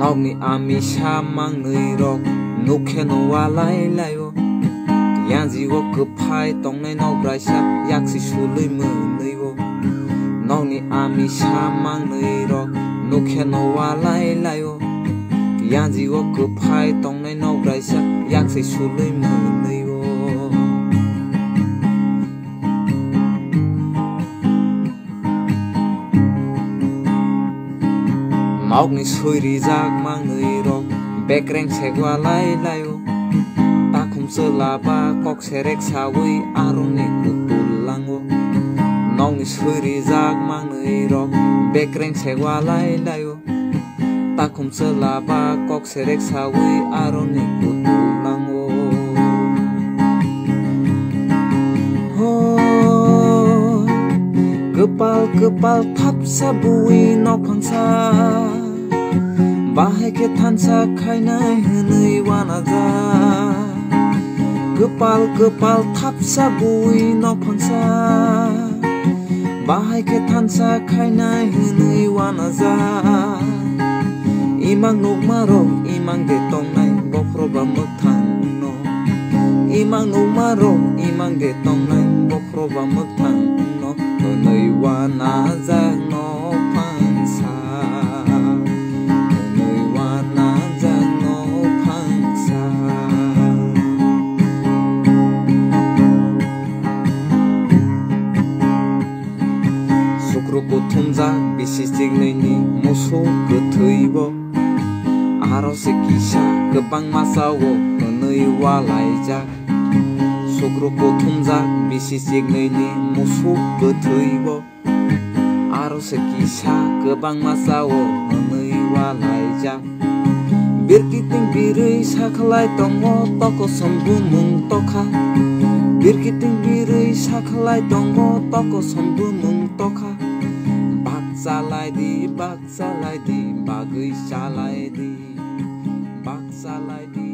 Nogni ami samang nui rok nukhe no walai layo Yanzi wo kepai tong nai no braisa yaksi sului munui wo Nogni ami samang nui rok nukhe no walai layo Yanzi wo kepai tong nai no braisa yaksi sului munui wo Maugni suiri jak mang nui rok bekreng segwa lai layo Takum selaba kok serek sawi aruni kutulango Nogni suiri jak mang nui rok bekreng segwa lai layo Takum selaba kok serek sawi aruni kutulango Oh kepal thap sabui nok phangsa Bahai ke thansa khainai hunui wanaja Kepal thap sabui nok phangsa Bahai ke thansa khainai hunui wanaja Imang nuk marok imang de tong nai bokro ba mukthang no Imang nuk marok imang de tong nai bokro ba mukthang no Hunui wanaja no phangsa Thumjak bisi signini musuh gotheibo arose kisa gobang masawo hunui walaijak Sukruko thumjak bisi signini musuh gotheibo arose kisa gobang masawo hunui walaijak Birkiting birui sakhlai tongo toko sambumung tokha Birkiting birui sakhlai tongo toko sambumung tokha Bak salai di, bagui salai di, bak salai di.